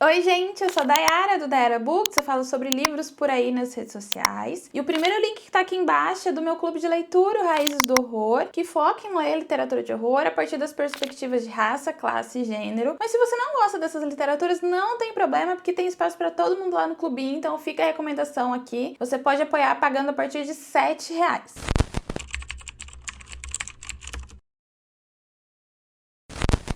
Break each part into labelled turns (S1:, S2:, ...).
S1: Oi gente, eu sou a Dayara do Dayara Books, eu falo sobre livros por aí nas redes sociais. E o primeiro link que tá aqui embaixo é do meu clube de leitura, o Raízes do Horror, que foca em ler literatura de horror a partir das perspectivas de raça, classe e gênero. Mas se você não gosta dessas literaturas, não tem problema, porque tem espaço pra todo mundo lá no clubinho, então fica a recomendação aqui. Você pode apoiar pagando a partir de R$7.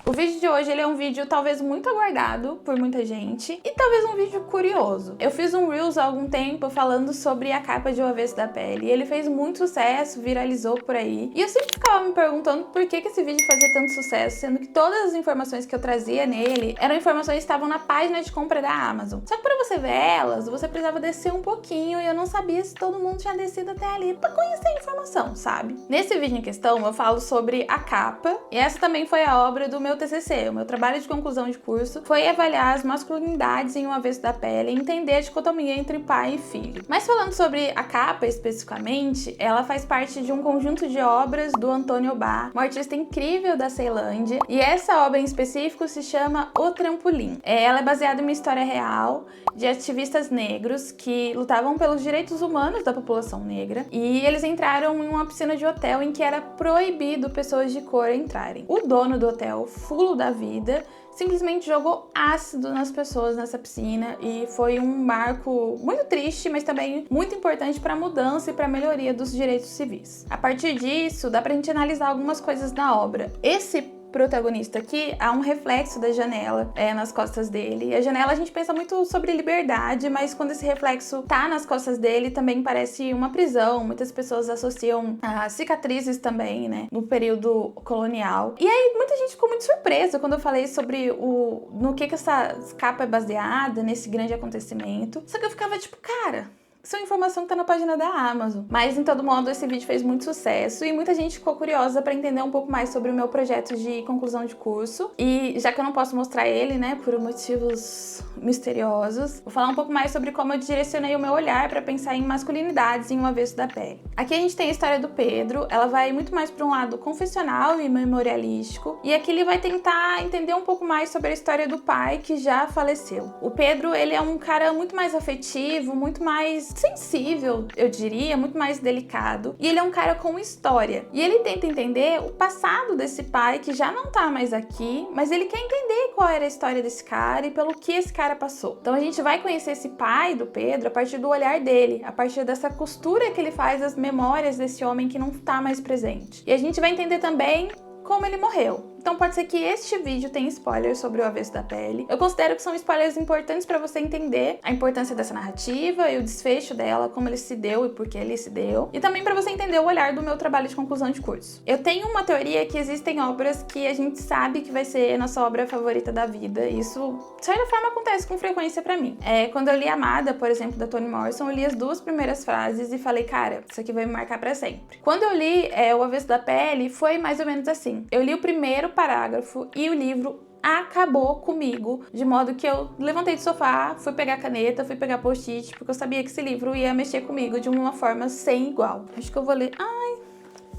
S1: O vídeo de hoje ele é um vídeo talvez muito aguardado por muita gente e talvez um vídeo curioso. Eu fiz um Reels há algum tempo falando sobre a capa de O Avesso da Pele e ele fez muito sucesso, viralizou por aí. E eu sempre ficava me perguntando por que esse vídeo fazia tanto sucesso, sendo que todas as informações que eu trazia nele eram informações que estavam na página de compra da Amazon. Só que para você ver elas, você precisava descer um pouquinho e eu não sabia se todo mundo tinha descido até ali para conhecer a informação, sabe? Nesse vídeo em questão eu falo sobre a capa e essa também foi a obra do meu TCC, o meu trabalho de conclusão de curso, foi avaliar as masculinidades em O Avesso da Pele e entender a dicotomia entre pai e filho. Mas falando sobre a capa especificamente, ela faz parte de um conjunto de obras do Antônio Bá, um artista incrível da Ceilândia, e essa obra em específico se chama O Trampolim. Ela é baseada em uma história real de ativistas negros que lutavam pelos direitos humanos da população negra e eles entraram em uma piscina de hotel em que era proibido pessoas de cor entrarem. O dono do hotel, fulo da vida, simplesmente jogou ácido nas pessoas nessa piscina e foi um marco muito triste, mas também muito importante para a mudança e para a melhoria dos direitos civis. A partir disso, dá pra gente analisar algumas coisas da obra. Esse protagonista aqui há um reflexo da janela nas costas dele. E a janela a gente pensa muito sobre liberdade, mas quando esse reflexo tá nas costas dele também parece uma prisão. Muitas pessoas associam a cicatrizes também, né, no período colonial. E aí muita gente ficou muito surpresa quando eu falei sobre no que essa capa é baseada, nesse grande acontecimento. Só que eu ficava tipo, cara, isso é uma informação que tá na página da Amazon. Mas, de todo modo, esse vídeo fez muito sucesso e muita gente ficou curiosa para entender um pouco mais sobre o meu projeto de conclusão de curso. E já que eu não posso mostrar ele, né, por motivos misteriosos, vou falar um pouco mais sobre como eu direcionei o meu olhar para pensar em masculinidades em O Avesso da Pele. Aqui a gente tem a história do Pedro, ela vai muito mais para um lado confessional e memorialístico. E aqui ele vai tentar entender um pouco mais sobre a história do pai que já faleceu. O Pedro, ele é um cara muito mais afetivo, muito mais sensível, eu diria, muito mais delicado. E ele é um cara com história. E ele tenta entender o passado desse pai que já não tá mais aqui, mas ele quer entender qual era a história desse cara e pelo que esse cara passou. Então a gente vai conhecer esse pai do Pedro a partir do olhar dele, a partir dessa costura que ele faz das memórias desse homem que não tá mais presente. E a gente vai entender também como ele morreu. Então pode ser que este vídeo tenha spoilers sobre O Avesso da Pele. Eu considero que são spoilers importantes para você entender a importância dessa narrativa e o desfecho dela, como ele se deu e por que ele se deu. E também para você entender o olhar do meu trabalho de conclusão de curso. Eu tenho uma teoria que existem obras que a gente sabe que vai ser a nossa obra favorita da vida. E isso, de certa forma, acontece com frequência para mim. Quando eu li Amada, por exemplo, da Toni Morrison, eu li as duas primeiras frases e falei, cara, isso aqui vai me marcar para sempre. Quando eu li O Avesso da Pele, foi mais ou menos assim. Eu li o primeiro parágrafo e o livro acabou comigo, de modo que eu levantei do sofá, fui pegar caneta, fui pegar post-it, porque eu sabia que esse livro ia mexer comigo de uma forma sem igual. Acho que eu vou ler. Ai,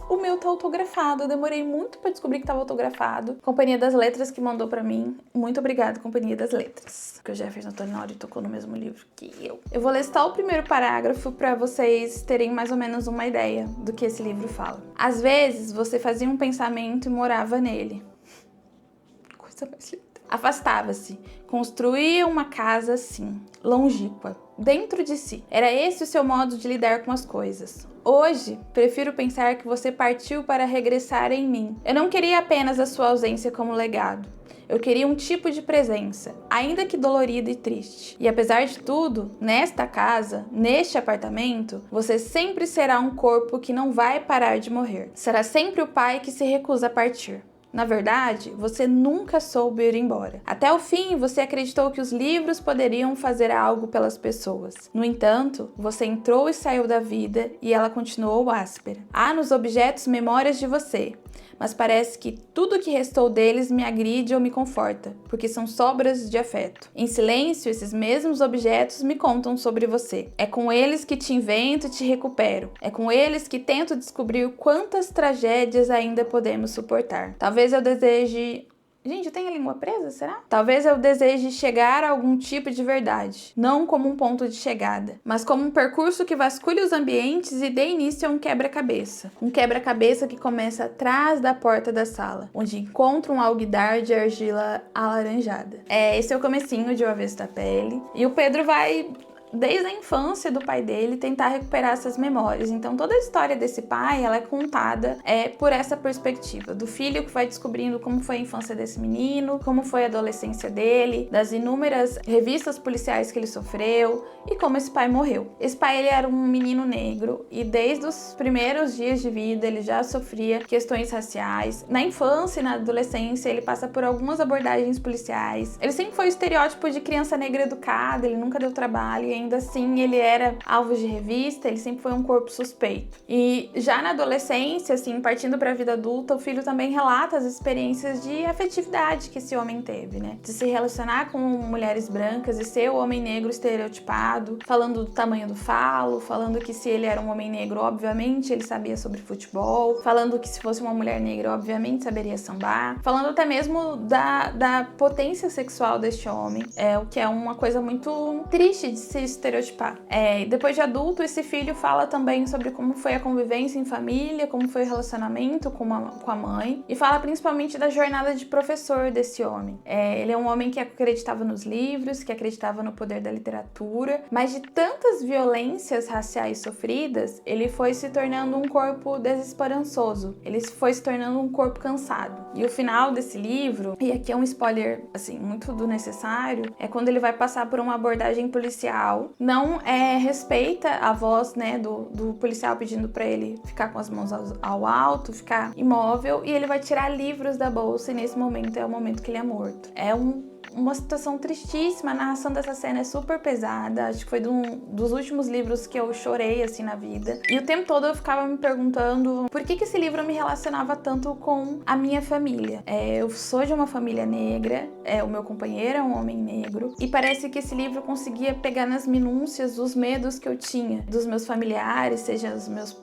S1: o meu tá autografado, eu demorei muito pra descobrir que tava autografado. Companhia das Letras que mandou pra mim. Muito obrigada, Companhia das Letras. Porque o Jefferson Antoniori tocou no mesmo livro que eu. Eu vou ler só o primeiro parágrafo pra vocês terem mais ou menos uma ideia do que esse livro fala. Às vezes, você fazia um pensamento e morava nele. Coisa mais linda. Afastava-se, construía uma casa assim, longínqua, dentro de si. Era esse o seu modo de lidar com as coisas. Hoje, prefiro pensar que você partiu para regressar em mim. Eu não queria apenas a sua ausência como legado. Eu queria um tipo de presença, ainda que dolorida e triste. E apesar de tudo, nesta casa, neste apartamento, você sempre será um corpo que não vai parar de morrer. Será sempre o pai que se recusa a partir. Na verdade, você nunca soube ir embora. Até o fim, você acreditou que os livros poderiam fazer algo pelas pessoas. No entanto, você entrou e saiu da vida e ela continuou áspera. Há nos objetos memórias de você, mas parece que tudo que restou deles me agride ou me conforta, porque são sobras de afeto. Em silêncio, esses mesmos objetos me contam sobre você. É com eles que te invento e te recupero. É com eles que tento descobrir quantas tragédias ainda podemos suportar. Talvez eu deseje Gente, eu tenho a língua presa, será? Talvez eu deseje chegar a algum tipo de verdade, não como um ponto de chegada, mas como um percurso que vasculhe os ambientes e dê início a um quebra-cabeça. Um quebra-cabeça que começa atrás da porta da sala, onde encontra um alguidar de argila alaranjada. Esse é o comecinho de O Avesso da Pele. E o Pedro vai, desde a infância do pai dele, tentar recuperar essas memórias. Então toda a história desse pai, ela é contada por essa perspectiva, do filho que vai descobrindo como foi a infância desse menino, como foi a adolescência dele, das inúmeras revistas policiais que ele sofreu e como esse pai morreu. Esse pai, ele era um menino negro e desde os primeiros dias de vida ele já sofria questões raciais. Na infância e na adolescência ele passa por algumas abordagens policiais. Ele sempre foi o estereótipo de criança negra educada, ele nunca deu trabalho e ainda assim ele era alvo de revista, ele sempre foi um corpo suspeito. E já na adolescência, assim, partindo para a vida adulta, o filho também relata as experiências de afetividade que esse homem teve, né? De se relacionar com mulheres brancas e ser o homem negro estereotipado, falando do tamanho do falo, falando que se ele era um homem negro, obviamente ele sabia sobre futebol, falando que se fosse uma mulher negra, obviamente saberia sambar, falando até mesmo da potência sexual deste homem, o que é uma coisa muito triste de se estereotipar. Depois de adulto, esse filho fala também sobre como foi a convivência em família, como foi o relacionamento com a mãe, e fala principalmente da jornada de professor desse homem. Ele é um homem que acreditava nos livros, que acreditava no poder da literatura, mas de tantas violências raciais sofridas, ele foi se tornando um corpo desesperançoso, ele foi se tornando um corpo cansado. E o final desse livro, e aqui é um spoiler, assim, muito do necessário, é quando ele vai passar por uma abordagem policial, não respeita a voz, né, do policial pedindo pra ele ficar com as mãos ao alto, ficar imóvel, e ele vai tirar livros da bolsa e nesse momento é o momento que ele é morto. Uma situação tristíssima, a narração dessa cena é super pesada, acho que foi dos últimos livros que eu chorei, assim, na vida. E o tempo todo eu ficava me perguntando por que esse livro me relacionava tanto com a minha família. Eu sou de uma família negra, o meu companheiro é um homem negro, e parece que esse livro conseguia pegar nas minúcias os medos que eu tinha dos meus familiares, seja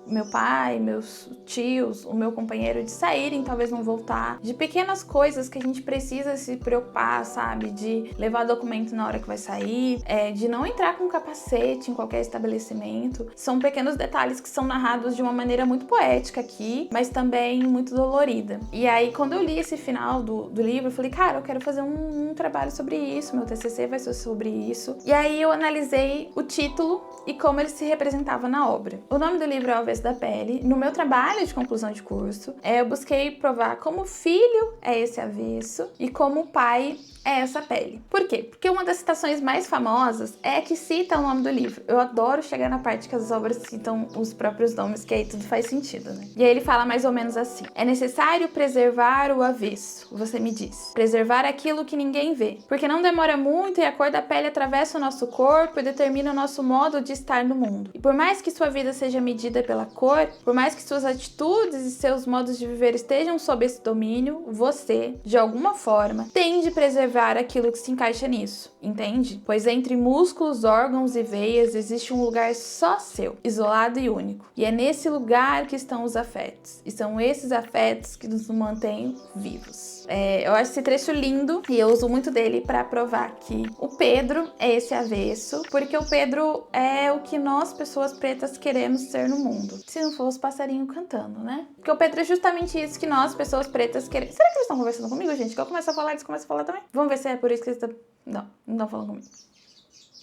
S1: meu pai, meus tios, o meu companheiro, de saírem, talvez não voltar, de pequenas coisas que a gente precisa se preocupar, sabe? De levar documento na hora que vai sair, de não entrar com capacete em qualquer estabelecimento. São pequenos detalhes que são narrados de uma maneira muito poética aqui, mas também muito dolorida. E aí, quando eu li esse final do livro, eu falei, cara, eu quero fazer um trabalho sobre isso, meu TCC vai ser sobre isso. E aí eu analisei o título e como ele se representava na obra. O nome do livro é O Avesso da Pele. No meu trabalho de conclusão de curso, eu busquei provar como o filho é esse avesso e como o pai é essa pele. Por quê? Porque uma das citações mais famosas é a que cita o nome do livro. Eu adoro chegar na parte que as obras citam os próprios nomes, que aí tudo faz sentido, né? E aí ele fala mais ou menos assim: é necessário preservar o avesso, você me diz. Preservar aquilo que ninguém vê. Porque não demora muito e a cor da pele atravessa o nosso corpo e determina o nosso modo de estar no mundo. E por mais que sua vida seja medida pela cor, por mais que suas atitudes e seus modos de viver estejam sob esse domínio, você, de alguma forma, tem de preservar aquilo que se encaixa nisso, entende? Pois entre músculos, órgãos e veias existe um lugar só seu, isolado e único. E é nesse lugar que estão os afetos. E são esses afetos que nos mantêm vivos. Eu acho esse trecho lindo e eu uso muito dele para provar que o Pedro é esse avesso, porque o Pedro é o que nós, pessoas pretas, queremos ser no mundo. Se não for os passarinhos cantando, né? Porque o Pedro é justamente isso que nós, pessoas pretas, queremos. Será que eles estão conversando comigo, gente? Que eu começo a falar, eles começam a falar também? Vamos ver se é por isso que eles estão... Não estão falando comigo.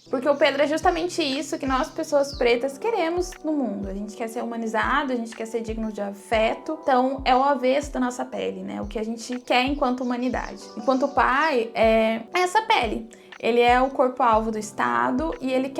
S1: Porque o Pedro é justamente isso que nós, pessoas pretas, queremos no mundo. A gente quer ser humanizado, a gente quer ser digno de afeto. Então, é o avesso da nossa pele, né? O que a gente quer enquanto humanidade. Enquanto o pai é essa pele. Ele é o corpo-alvo do Estado e ele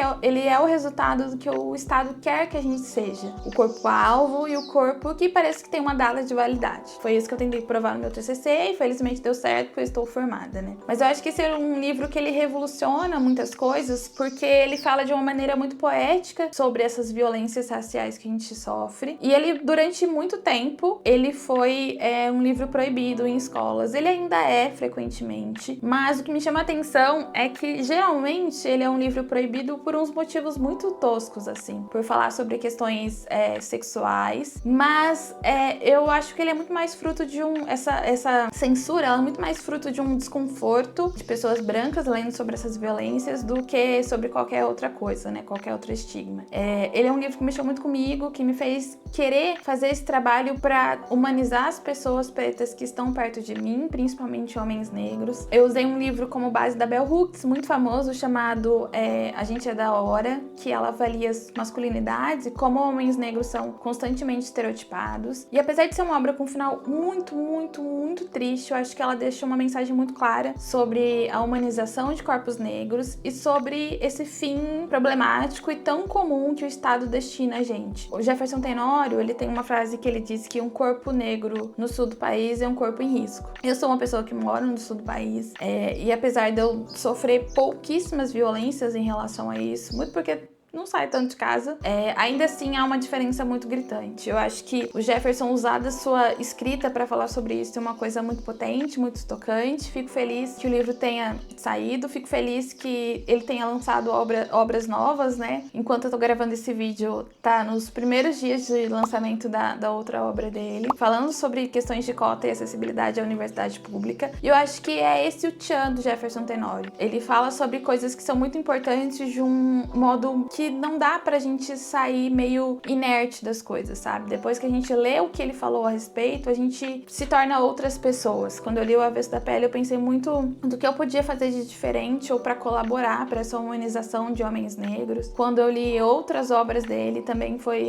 S1: é o resultado do que o Estado quer que a gente seja. O corpo-alvo e o corpo que parece que tem uma data de validade. Foi isso que eu tentei provar no meu TCC e felizmente deu certo porque eu estou formada, né? Mas eu acho que esse é um livro que ele revoluciona muitas coisas porque ele fala de uma maneira muito poética sobre essas violências raciais que a gente sofre. E ele, durante muito tempo, ele foi um livro proibido em escolas. Ele ainda é frequentemente, mas o que me chama a atenção é é que geralmente ele é um livro proibido por uns motivos muito toscos, assim, por falar sobre questões sexuais, mas eu acho que ele é muito mais fruto de essa censura, ela é muito mais fruto de um desconforto de pessoas brancas lendo sobre essas violências do que sobre qualquer outra coisa, né, qualquer outro estigma. Ele é um livro que mexeu muito comigo, que me fez querer fazer esse trabalho para humanizar as pessoas pretas que estão perto de mim, principalmente homens negros. Eu usei um livro como base da Bell Hooks, muito famoso, chamado A Gente é da Hora, que ela avalia as masculinidades e como homens negros são constantemente estereotipados. E apesar de ser uma obra com um final muito, muito, muito triste, eu acho que ela deixa uma mensagem muito clara sobre a humanização de corpos negros e sobre esse fim problemático e tão comum que o Estado destina a gente. O Jefferson Tenório, ele tem uma frase que ele diz que um corpo negro no sul do país é um corpo em risco. Eu sou uma pessoa que mora no sul do país e apesar de eu sofrer pouquíssimas violências em relação a isso, muito porque não sai tanto de casa, ainda assim há uma diferença muito gritante. Eu acho que o Jefferson usar da sua escrita para falar sobre isso é uma coisa muito potente, muito tocante. Fico feliz que o livro tenha saído, fico feliz que ele tenha lançado obras novas, né? Enquanto eu tô gravando esse vídeo, tá nos primeiros dias de lançamento da outra obra dele, falando sobre questões de cota e acessibilidade à universidade pública. E eu acho que é esse o tchan do Jefferson Tenório. Ele fala sobre coisas que são muito importantes de um modo que não dá pra gente sair meio inerte das coisas, sabe? Depois que a gente lê o que ele falou a respeito, a gente se torna outras pessoas. Quando eu li O Avesso da Pele, eu pensei muito do que eu podia fazer de diferente ou pra colaborar pra essa humanização de homens negros. Quando eu li outras obras dele,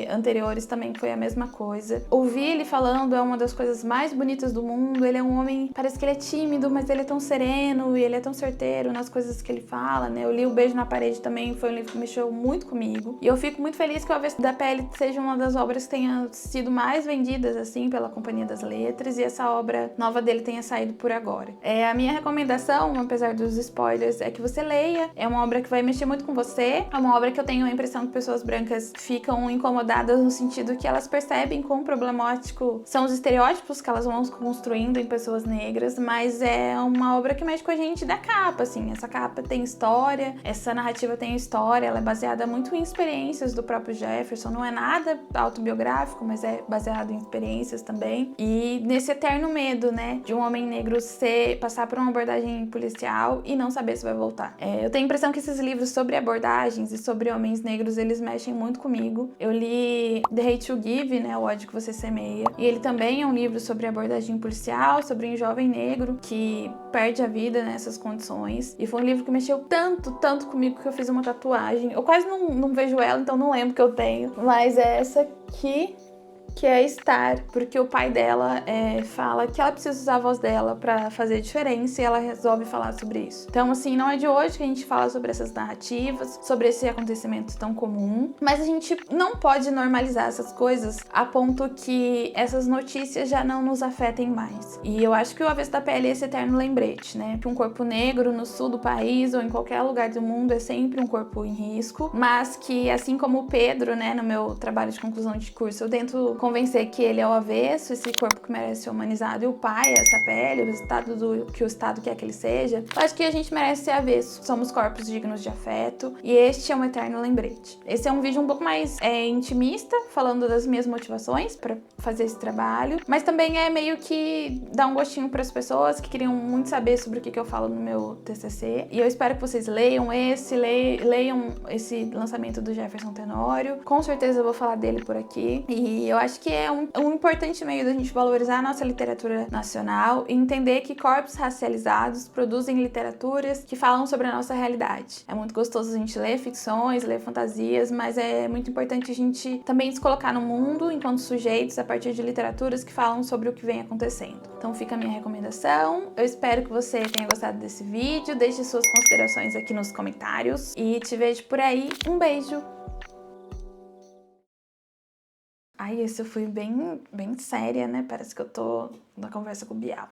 S1: anteriores, também foi a mesma coisa. Ouvir ele falando é uma das coisas mais bonitas do mundo. Ele é um homem, parece que ele é tímido, mas ele é tão sereno e ele é tão certeiro nas coisas que ele fala, né? Eu li O Beijo na Parede também, foi um livro que mexeu muito comigo. E eu fico muito feliz que O Avesso da Pele seja uma das obras que tenha sido mais vendidas, assim, pela Companhia das Letras, e essa obra nova dele tenha saído por agora. A minha recomendação, apesar dos spoilers, é que você leia. É uma obra que vai mexer muito com você. É uma obra que eu tenho a impressão que pessoas brancas ficam incomodadas no sentido que elas percebem quão problemático são os estereótipos que elas vão construindo em pessoas negras, mas é uma obra que mexe com a gente da capa, assim. Essa capa tem história, essa narrativa tem história, ela é baseada muito em experiências do próprio Jefferson, não é nada autobiográfico, mas é baseado em experiências também. E nesse eterno medo, né, de um homem negro passar por uma abordagem policial e não saber se vai voltar. Eu tenho a impressão que esses livros sobre abordagens e sobre homens negros, eles mexem muito comigo. Eu li The Hate You Give, né, O Ódio que Você Semeia, e ele também é um livro sobre abordagem policial, sobre um jovem negro que perde a vida nessas condições. E foi um livro que mexeu tanto, tanto comigo que eu fiz uma tatuagem. Eu quase não vejo ela, então não lembro que eu tenho. Mas é essa aqui, que é Star, porque o pai dela fala que ela precisa usar a voz dela pra fazer diferença e ela resolve falar sobre isso. Então, assim, não é de hoje que a gente fala sobre essas narrativas, sobre esse acontecimento tão comum, mas a gente não pode normalizar essas coisas a ponto que essas notícias já não nos afetem mais. E eu acho que O Avesso da Pele é esse eterno lembrete, né? Que um corpo negro no sul do país ou em qualquer lugar do mundo é sempre um corpo em risco, mas que, assim como o Pedro, né, no meu trabalho de conclusão de curso, eu tento convencer que ele é o avesso, esse corpo que merece ser humanizado, e o pai é essa pele, o resultado que o Estado quer que ele seja. Eu acho que a gente merece ser avesso. Somos corpos dignos de afeto, e este é um eterno lembrete. Esse é um vídeo um pouco mais intimista, falando das minhas motivações para fazer esse trabalho, mas também é meio que dá um gostinho para as pessoas que queriam muito saber sobre o que eu falo no meu TCC. E eu espero que vocês leiam esse lançamento do Jefferson Tenório. Com certeza eu vou falar dele por aqui. E eu acho que é um importante meio da gente valorizar a nossa literatura nacional e entender que corpos racializados produzem literaturas que falam sobre a nossa realidade. É muito gostoso a gente ler ficções, ler fantasias, mas é muito importante a gente também se colocar no mundo enquanto sujeitos a partir de literaturas que falam sobre o que vem acontecendo. Então fica a minha recomendação. Eu espero que você tenha gostado desse vídeo. Deixe suas considerações aqui nos comentários e te vejo por aí. Um beijo! Ai, esse eu fui bem séria, né? Parece que eu tô na conversa com o Bial.